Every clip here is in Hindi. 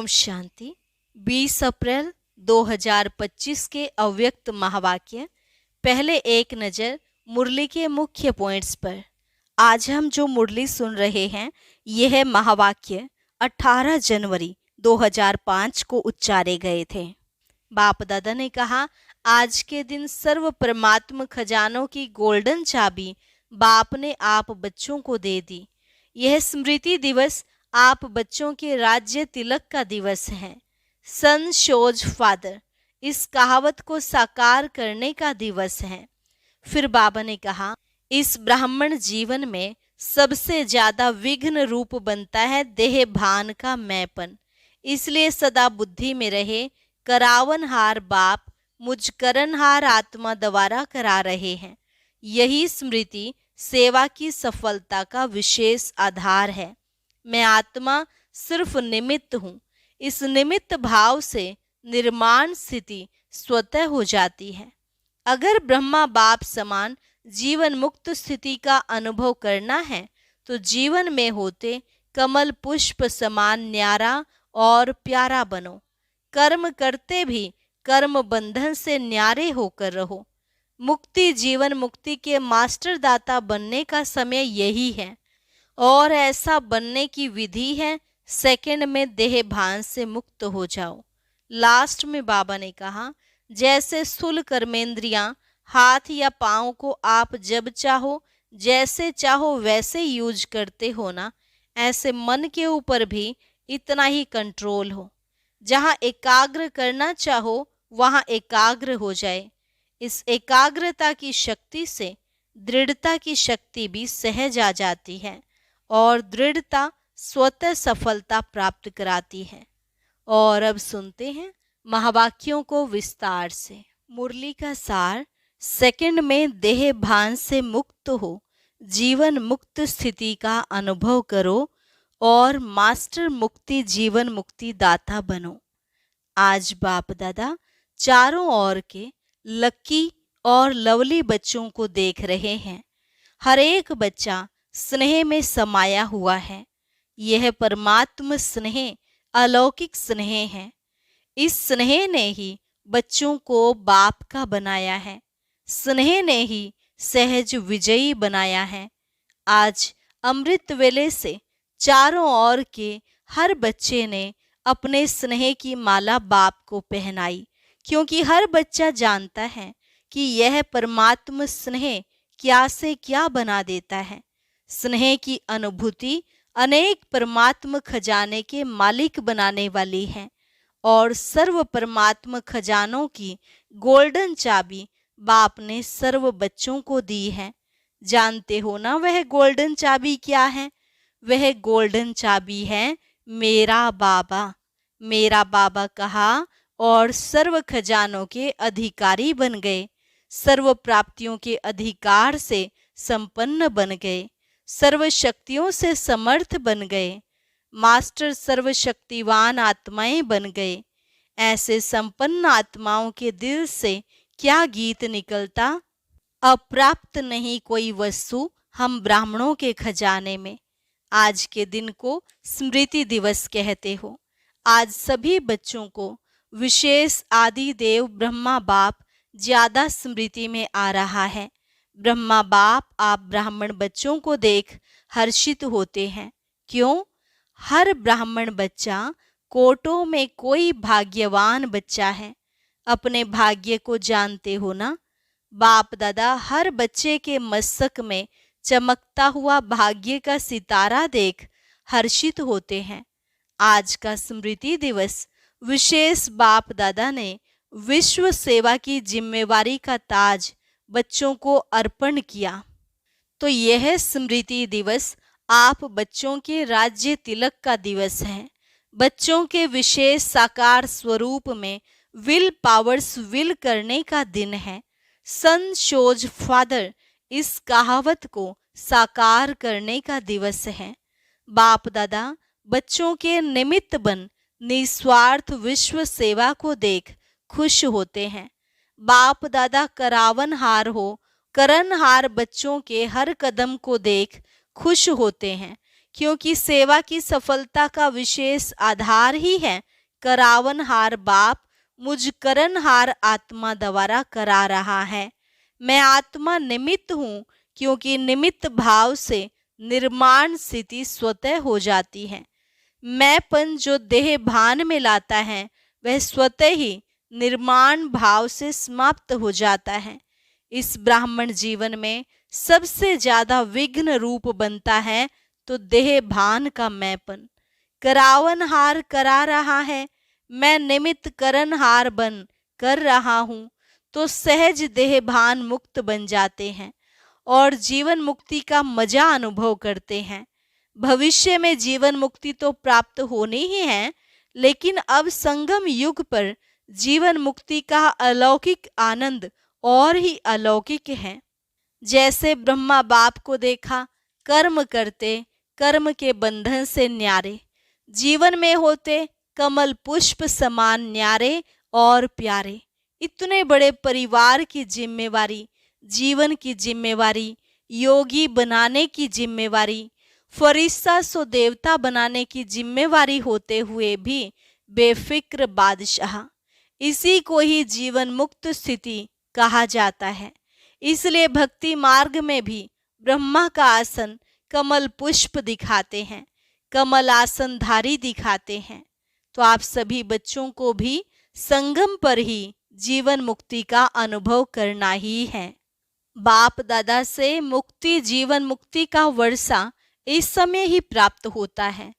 ओम शांति। 20 अप्रैल 2025 के अव्यक्त महावाक्य। पहले एक नज़र मुरली के मुख्य पॉइंट्स पर। आज हम जो मुरली सुन रहे हैं यह महावाक्य 18 जनवरी 2005 को उच्चारे गए थे। बाप दादा ने कहा, आज के दिन सर्व परमात्म खजानों की गोल्डन चाबी बाप ने आप बच्चों को दे दी। यह स्मृति दिवस आप बच्चों के राज्य तिलक का दिवस है। सन शोज फादर, इस कहावत को साकार करने का दिवस है। फिर बाबा ने कहा, इस ब्राह्मण जीवन में सबसे ज्यादा विघ्न रूप बनता है देह भान का मैंपन। इसलिए सदा बुद्धि में रहे, करावनहार बाप मुझ करनहार आत्मा द्वारा करा रहे हैं। यही स्मृति सेवा की सफलता का विशेष आधार है। मैं आत्मा सिर्फ निमित्त हूँ। इस निमित्त भाव से निर्माण स्थिति स्वतः हो जाती है। अगर ब्रह्मा बाप समान जीवन मुक्त स्थिति का अनुभव करना है तो जीवन में होते कमल पुष्प समान न्यारा और प्यारा बनो। कर्म करते भी कर्म बंधन से न्यारे होकर रहो। मुक्ति जीवन मुक्ति के मास्टर दाता बनने का समय यही है और ऐसा बनने की विधि है, सेकंड में देह भान से मुक्त हो जाओ। लास्ट में बाबा ने कहा, जैसे स्थूल कर्मेंद्रियां हाथ या पांव को आप जब चाहो जैसे चाहो वैसे यूज करते हो ना, ऐसे मन के ऊपर भी इतना ही कंट्रोल हो। जहां एकाग्र करना चाहो वहां एकाग्र हो जाए। इस एकाग्रता की शक्ति से दृढ़ता की शक्ति भी सहज आ जाती है और दृढ़ता स्वतः सफलता प्राप्त कराती है। और अब सुनते हैं महावाक्यों को विस्तार से। मुरली का सार, सेकंड में देह भान से मुक्त हो, जीवन मुक्त स्थिति का अनुभव करो और मास्टर मुक्ति जीवन मुक्ति दाता बनो। आज बाप दादा चारों ओर के लकी और लवली बच्चों को देख रहे हैं। हर एक बच्चा स्नेह में समाया हुआ है। यह परमात्म स्नेह अलौकिक स्नेह है। इस स्नेह ने ही बच्चों को बाप का बनाया है। स्नेह ने ही सहज विजयी बनाया है। आज अमृत वेले से चारों ओर के हर बच्चे ने अपने स्नेह की माला बाप को पहनाई, क्योंकि हर बच्चा जानता है कि यह परमात्म स्नेह क्या से क्या बना देता है। स्नेह की अनुभूति अनेक परमात्म खजाने के मालिक बनाने वाली है और सर्व परमात्म खजानों की गोल्डन चाबी बाप ने सर्व बच्चों को दी है। जानते हो ना वह गोल्डन चाबी क्या है? वह गोल्डन चाबी है मेरा बाबा। मेरा बाबा कहा और सर्व खजानों के अधिकारी बन गए। सर्व प्राप्तियों के अधिकार से संपन्न बन गए। सर्व शक्तियों से समर्थ बन गए। मास्टर सर्वशक्तिवान आत्माएं बन गए। ऐसे संपन्न आत्माओं के दिल से क्या गीत निकलता? अप्राप्त नहीं कोई वस्तु हम ब्राह्मणों के खजाने में। आज के दिन को स्मृति दिवस कहते हो। आज सभी बच्चों को विशेष आदि देव ब्रह्मा बाप ज्यादा स्मृति में आ रहा है। ब्रह्मा बाप आप ब्राह्मण बच्चों को देख हर्षित होते हैं। क्यों? हर ब्राह्मण बच्चा कोटों में कोई भाग्यवान बच्चा है। अपने भाग्य को जानते हो ना? बाप दादा हर बच्चे के मस्तक में चमकता हुआ भाग्य का सितारा देख हर्षित होते हैं। आज का स्मृति दिवस विशेष बाप दादा ने विश्व सेवा की जिम्मेवारी का ताज बच्चों को अर्पण किया। तो यह स्मृति दिवस आप बच्चों के राज्य तिलक का दिवस है। बच्चों के विशेष साकार स्वरूप में विल पावर्स विल करने का दिन है। सन शोज फादर, इस कहावत को साकार करने का दिवस है। बाप दादा बच्चों के निमित्त बन निस्वार्थ विश्व सेवा को देख खुश होते हैं। बाप दादा करावनहार हो, करनहार बच्चों के हर कदम को देख खुश होते हैं, क्योंकि सेवा की सफलता का विशेष आधार ही है करावनहार बाप मुझ करनहार आत्मा द्वारा करा रहा है। मैं आत्मा निमित्त हूँ, क्योंकि निमित्त भाव से निर्माण स्थिति स्वतः हो जाती है। मैंपन जो देह भान में लाता है वह स्वतः ही निर्माण भाव से समाप्त हो जाता है। इस ब्राह्मण जीवन में सबसे ज्यादा विघ्न रूप बनता है तो देह भान का मैंपन। करावनहार करा रहा है, मैं निमित्त करनहार बन कर रहा हूँ, तो सहज देह भान मुक्त बन जाते हैं और जीवन मुक्ति का मजा अनुभव करते हैं। भविष्य में जीवन मुक्ति तो प्राप्त होनी ही है, लेकिन अब संगम युग पर जीवन मुक्ति का अलौकिक आनंद और ही अलौकिक है। जैसे ब्रह्मा बाप को देखा कर्म करते, कर्म के बंधन से न्यारे, जीवन में होते कमल पुष्प समान न्यारे और प्यारे। इतने बड़े परिवार की जिम्मेवारी, जीवन की जिम्मेवारी, योगी बनाने की जिम्मेवारी, फरिश्ता सो देवता बनाने की जिम्मेवारी होते हुए भी बेफिक्र बादशाह, इसी को ही जीवन मुक्त स्थिति कहा जाता है। इसलिए भक्ति मार्ग में भी ब्रह्मा का आसन कमल पुष्प दिखाते हैं, कमल आसनधारी दिखाते हैं। तो आप सभी बच्चों को भी संगम पर ही जीवन मुक्ति का अनुभव करना ही है। बाप दादा से मुक्ति जीवन मुक्ति का वर्षा इस समय ही प्राप्त होता है।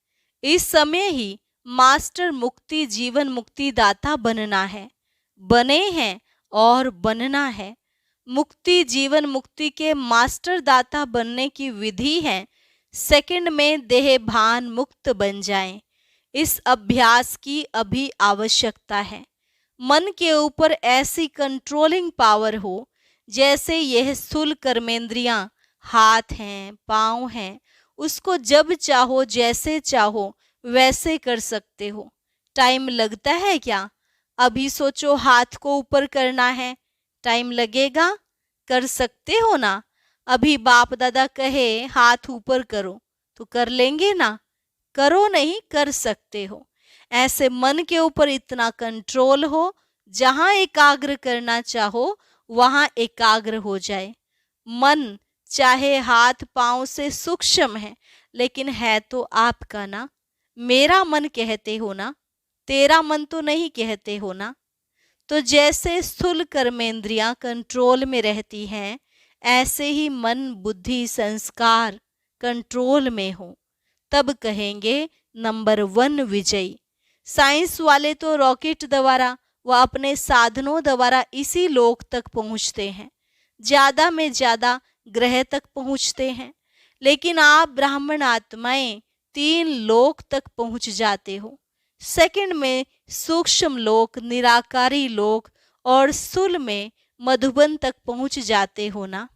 इस समय ही मास्टर मुक्ति जीवन मुक्ति दाता बनना है, बने हैं और बनना है। मुक्ति जीवन मुक्ति के मास्टर दाता बनने की विधि है सेकंड में देह भान मुक्त बन जाएं। इस अभ्यास की अभी आवश्यकता है। मन के ऊपर ऐसी कंट्रोलिंग पावर हो जैसे यह स्थूल कर्मेंद्रियां हाथ हैं, पांव हैं, उसको जब चाहो जैसे चाहो वैसे कर सकते हो। टाइम लगता है क्या? अभी सोचो हाथ को ऊपर करना है, टाइम लगेगा? कर सकते हो ना? अभी बाप दादा कहे हाथ ऊपर करो तो कर लेंगे ना? करो नहीं, कर सकते हो। ऐसे मन के ऊपर इतना कंट्रोल हो, जहां एकाग्र करना चाहो वहां एकाग्र हो जाए। मन चाहे हाथ पांव से सूक्ष्म है, लेकिन है तो आपका ना। मेरा मन कहते हो ना, तेरा मन तो नहीं कहते हो ना। तो जैसे स्थूल कर्मेंद्रियां कंट्रोल में रहती हैं, ऐसे ही मन बुद्धि संस्कार कंट्रोल में हो, तब कहेंगे नंबर 1 विजयी। साइंस वाले तो रॉकेट द्वारा व अपने साधनों द्वारा इसी लोक तक पहुंचते हैं, ज्यादा में ज्यादा ग्रह तक पहुंचते हैं, लेकिन आप ब्राह्मण आत्माएं 3 लोक तक पहुंच जाते हो। सेकंड में सूक्ष्म लोक, निराकारी लोक और स्थूल में मधुबन तक पहुंच जाते हो ना।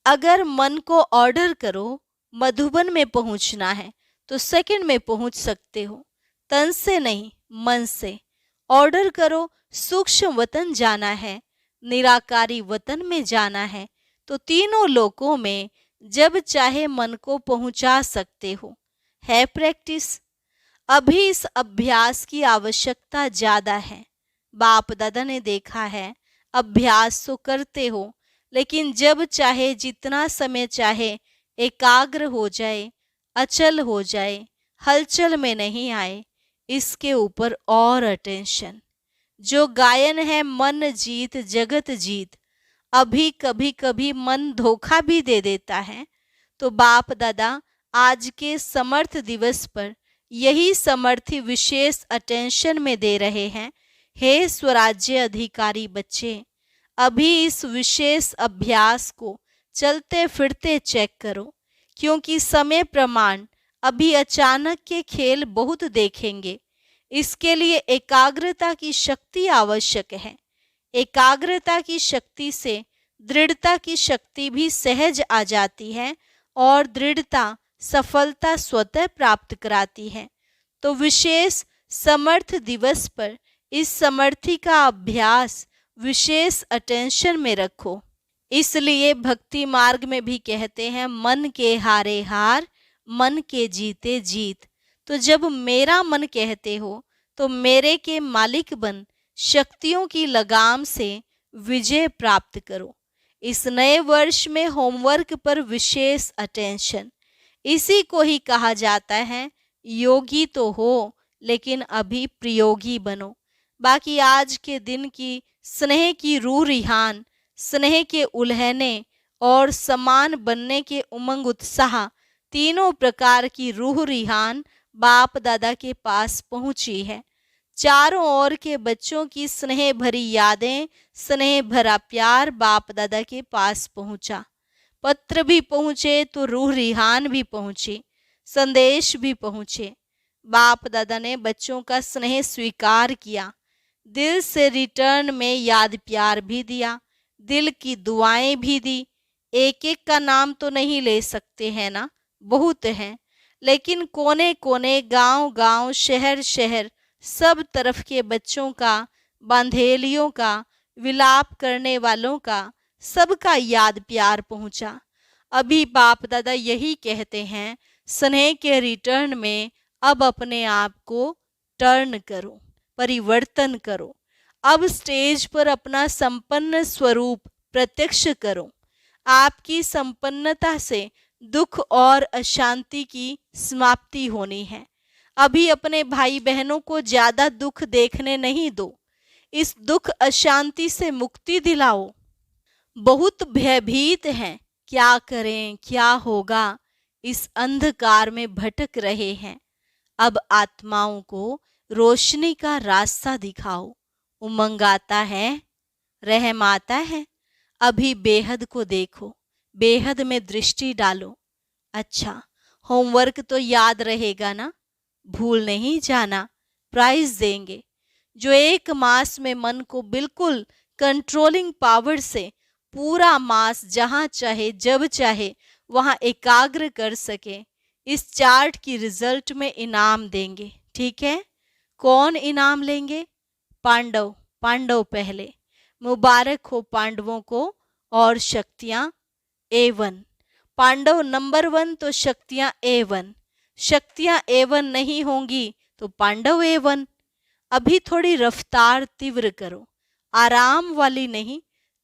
अगर मन को ऑर्डर करो मधुबन में पहुंचना है तो सेकंड में पहुंच सकते हो, तन से नहीं मन से। ऑर्डर करो सूक्ष्म वतन जाना है, निराकारी वतन में जाना है, तो तीनों लोकों में जब चाहे मन को पहुंचा सकते हो। है प्रैक्टिस। अभी इस अभ्यास की आवश्यकता ज्यादा है। बाप दादा ने देखा है अभ्यास तो करते हो, लेकिन जब चाहे जितना समय चाहे एकाग्र हो जाए, अचल हो जाए, हलचल में नहीं आए, इसके ऊपर और अटेंशन। जो गायन है मन जीत जगत जीत, अभी कभी कभी मन धोखा भी दे देता है। तो बाप दादा आज के समर्थ दिवस पर यही समर्थी विशेष अटेंशन में दे रहे हैं। हे स्वराज्य अधिकारी बच्चे, अभी इस विशेष अभ्यास को चलते फिरते चेक करो, क्योंकि समय प्रमाण अभी अचानक के खेल बहुत देखेंगे। इसके लिए एकाग्रता की शक्ति आवश्यक है। एकाग्रता की शक्ति से दृढ़ता की शक्ति भी सहज आ जाती है और दृढ़ता सफलता स्वतः प्राप्त कराती है। तो विशेष समर्थ दिवस पर इस समर्थी का अभ्यास विशेष अटेंशन में रखो। इसलिए भक्ति मार्ग में भी कहते हैं मन के हारे हार, मन के जीते जीत। तो जब मेरा मन कहते हो तो मेरे के मालिक बन शक्तियों की लगाम से विजय प्राप्त करो। इस नए वर्ष में होमवर्क पर विशेष अटेंशन। इसी को ही कहा जाता है योगी तो हो लेकिन अभी प्रयोगी बनो। बाकी आज के दिन की स्नेह की रूह रिहान, स्नेह के उल्हने और समान बनने के उमंग उत्साह, तीनों प्रकार की रूह रिहान बाप दादा के पास पहुंची है। चारों ओर के बच्चों की स्नेह भरी यादें, स्नेह भरा प्यार बाप दादा के पास पहुंचा। पत्र भी पहुंचे तो रूह रिहान भी पहुंची, संदेश भी पहुंचे। बाप दादा ने बच्चों का स्नेह स्वीकार किया, दिल से रिटर्न में याद प्यार भी दिया, दिल की दुआएं भी दी। एक एक का नाम तो नहीं ले सकते हैं ना, बहुत हैं, लेकिन कोने कोने, गांव गांव, शहर शहर, सब तरफ के बच्चों का, बांधेलियों का, विलाप करने वालों का, सबका याद प्यार पहुंचा। अभी बाप दादा यही कहते हैं, स्नेह के रिटर्न में अब अपने आप को टर्न करो, परिवर्तन करो। अब स्टेज पर अपना संपन्न स्वरूप प्रत्यक्ष करो। आपकी संपन्नता से दुख और अशांति की समाप्ति होनी है। अभी अपने भाई बहनों को ज्यादा दुख देखने नहीं दो, इस दुख अशांति से मुक्ति दिलाओ। बहुत भयभीत हैं, क्या करें क्या होगा, इस अंधकार में भटक रहे हैं। अब आत्माओं को रोशनी का रास्ता दिखाओ। उमंग आता है, रहम आता है। अभी बेहद को देखो, बेहद में दृष्टि डालो। अच्छा, होमवर्क तो याद रहेगा ना, भूल नहीं जाना। प्राइज देंगे। जो 1 मास में मन को बिल्कुल कंट्रोलिंग पावर से पूरा मास जहां चाहे जब चाहे वहां एकाग्र कर सके, इस चार्ट की रिजल्ट में इनाम देंगे। ठीक है, कौन इनाम लेंगे? पांडव। पांडव पहले, मुबारक हो पांडवों को। और शक्तियां A1। पांडव नंबर 1 तो शक्तियां A1। शक्तियां A1 नहीं होंगी तो पांडव A1। अभी थोड़ी रफ्तार तीव्र करो, आराम वाली नहीं,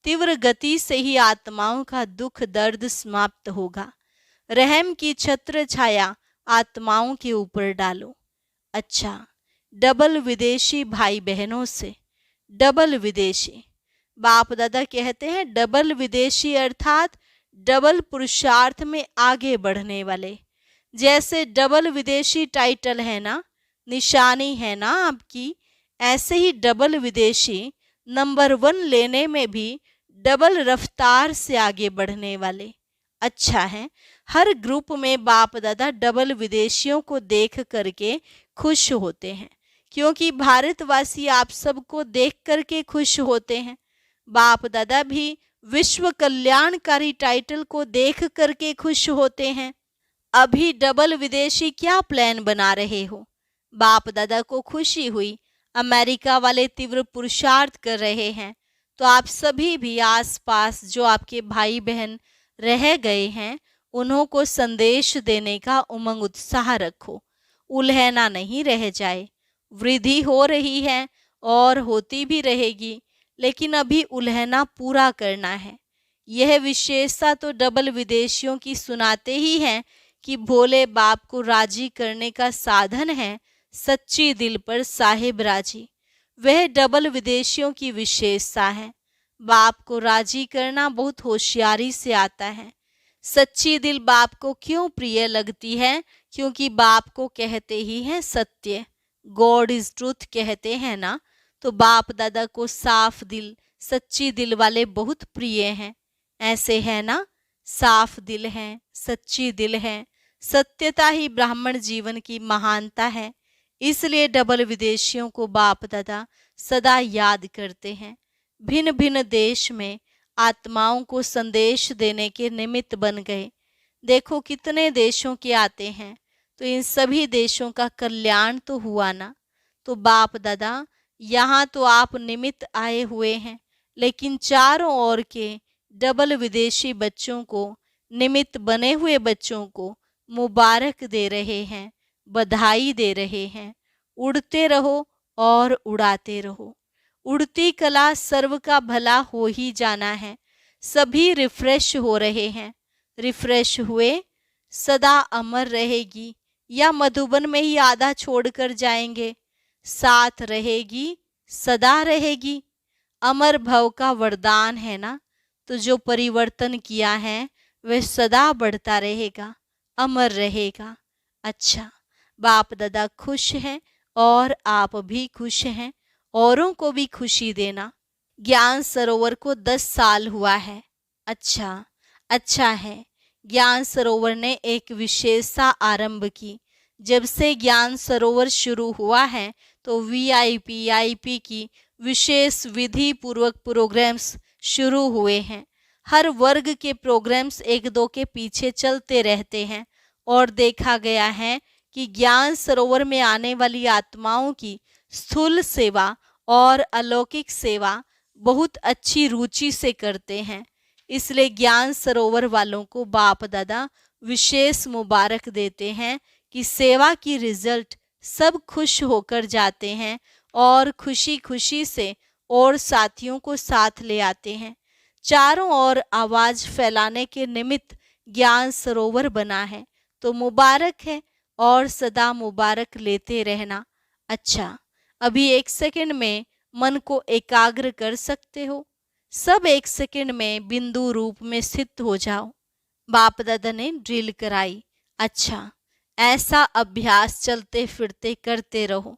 तीव्र गति से ही आत्माओं का दुख दर्द समाप्त होगा। रहम की छत्र छाया आत्माओं के ऊपर डालो। अच्छा, डबल विदेशी भाई बहनों से, डबल विदेशी। बाप दादा कहते हैं डबल विदेशी अर्थात डबल पुरुषार्थ में आगे बढ़ने वाले। जैसे डबल विदेशी टाइटल है ना, निशानी है ना आपकी, ऐसे ही डबल विदेशी नंबर 1 लेने में भी डबल रफ्तार से आगे बढ़ने वाले। अच्छा है, हर ग्रुप में बाप दादा डबल विदेशियों को देख करके खुश होते हैं, क्योंकि भारतवासी आप सबको देख करके खुश होते हैं। बाप दादा भी विश्व कल्याणकारी टाइटल को देख करके खुश होते हैं। अभी डबल विदेशी क्या प्लान बना रहे हो? बाप दादा को खुशी हुई, अमेरिका वाले तीव्र पुरुषार्थ कर रहे हैं, तो आप सभी भी आसपास जो आपके भाई बहन रह गए हैं उन्हों को संदेश देने का उमंग उत्साह रखो। उल्हना नहीं रह जाए। वृद्धि हो रही है और होती भी रहेगी, लेकिन अभी उल्हना पूरा करना है। यह विशेषता तो डबल विदेशियों की सुनाते ही हैं कि भोले बाप को राजी करने का साधन है सच्ची दिल पर साहिब राजी। वह डबल विदेशियों की विशेषता है। बाप को राजी करना बहुत होशियारी से आता है। सच्ची दिल बाप को क्यों प्रिय लगती है? क्योंकि बाप को कहते ही हैं सत्य, गॉड इज ट्रूथ कहते हैं ना, तो बाप दादा को साफ दिल, सच्ची दिल वाले बहुत प्रिय हैं। ऐसे है ना, साफ दिल हैं, सच्ची दिल है, सत्यता ही ब्राह्मण जीवन की महानता है। इसलिए डबल विदेशियों को बाप दादा सदा याद करते हैं। भिन्न भिन्न देश में आत्माओं को संदेश देने के निमित्त बन गए। देखो कितने देशों के आते हैं, तो इन सभी देशों का कल्याण तो हुआ ना। तो बाप दादा यहाँ तो आप निमित्त आए हुए हैं, लेकिन चारों ओर के डबल विदेशी बच्चों को, निमित्त बने हुए बच्चों को मुबारक दे रहे हैं, बधाई दे रहे हैं। उड़ते रहो और उड़ाते रहो। उड़ती कला सर्व का भला हो ही जाना है। सभी रिफ्रेश हो रहे हैं। रिफ्रेश हुए, सदा अमर रहेगी या मधुबन में ही आधा छोड़कर जाएंगे? साथ रहेगी, सदा रहेगी। अमर भव का वरदान है ना, तो जो परिवर्तन किया है वह सदा बढ़ता रहेगा, अमर रहेगा। अच्छा, बाप दादा खुश हैं और आप भी खुश हैं। औरों को भी खुशी देना। ज्ञान सरोवर को 10 साल हुआ है। अच्छा है। ज्ञान सरोवर ने एक विशेषता आरंभ की। जब से ज्ञान सरोवर शुरू हुआ है तो वीआईपी आईपी की विशेष विधि पूर्वक प्रोग्राम्स शुरू हुए हैं। हर वर्ग के प्रोग्राम्स एक दो के पीछे चलते रहते हैं और देखा गया है कि ज्ञान सरोवर में आने वाली आत्माओं की स्थूल सेवा और अलौकिक सेवा बहुत अच्छी रुचि से करते हैं। इसलिए ज्ञान सरोवर वालों को बाप दादा विशेष मुबारक देते हैं कि सेवा की रिजल्ट सब खुश होकर जाते हैं और खुशी खुशी से और साथियों को साथ ले आते हैं। चारों ओर आवाज फैलाने के निमित्त ज्ञान सरोवर बना है, तो मुबारक है और सदा मुबारक लेते रहना। अच्छा, अभी 1 सेकंड में मन को एकाग्र कर सकते हो। सब 1 सेकंड में बिंदु रूप में स्थित हो जाओ। बाप दादा ने ड्रिल कराई। अच्छा, ऐसा अभ्यास चलते फिरते करते रहो।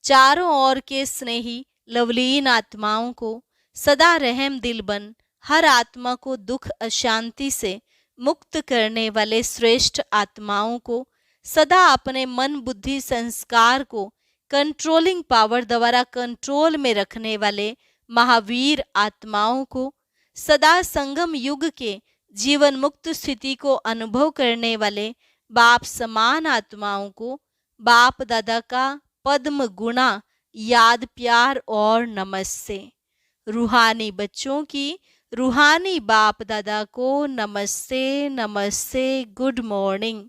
चारों ओर के स्नेही लवलीन आत्माओं को सदा रहम दिल बन हर आत्मा को दुख अशांति से मुक्त करने वाले श्रेष्ठ आत्माओं को सदा अपने मन बुद्धि संस्कार को कंट्रोलिंग पावर द्वारा कंट्रोल में रखने वाले महावीर आत्माओं को सदा संगम युग के जीवन मुक्त स्थिति को अनुभव करने वाले बाप समान आत्माओं को बाप दादा का पद्म गुणा याद प्यार और नमस्ते। रूहानी बच्चों की रूहानी बाप दादा को नमस्ते नमस्ते, गुड मॉर्निंग।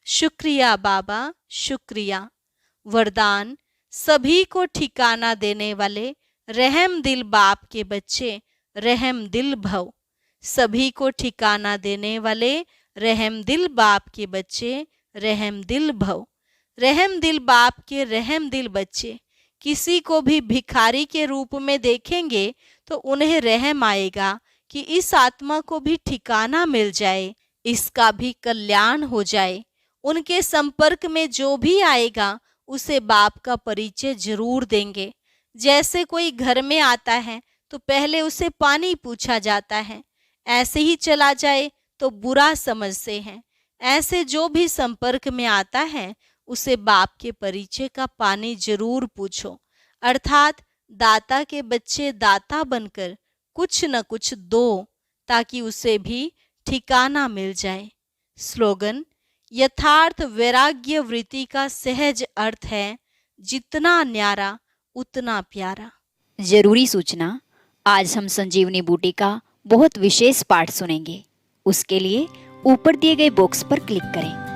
शुक्रिया बाबा, शुक्रिया। वरदान, सभी को ठिकाना देने वाले रहम दिल बाप के बच्चे रहम दिल भव। सभी को ठिकाना देने वाले रहम दिल बाप के बच्चे रहम दिल भव। रहम दिल बाप के रहम दिल बच्चे किसी को भी भिखारी के रूप में देखेंगे तो उन्हें रहम आएगा कि इस आत्मा को भी ठिकाना मिल जाए, इसका भी कल्याण हो जाए। उनके संपर्क में जो भी आएगा उसे बाप का परिचय जरूर देंगे। जैसे कोई घर में आता है तो पहले उसे पानी पूछा जाता है, ऐसे ही चला जाए तो बुरा समझते हैं। ऐसे जो भी संपर्क में आता है उसे बाप के परिचय का पानी जरूर पूछो। अर्थात दाता के बच्चे दाता बनकर कुछ न कुछ दो, ताकि उसे भी ठिकाना मिल जाए। स्लोगन, यथार्थ वैराग्य वृत्ति का सहज अर्थ है, जितना न्यारा उतना प्यारा। जरूरी सूचना, आज हम संजीवनी बूटी का बहुत विशेष पाठ सुनेंगे। उसके लिए ऊपर दिए गए बॉक्स पर क्लिक करें।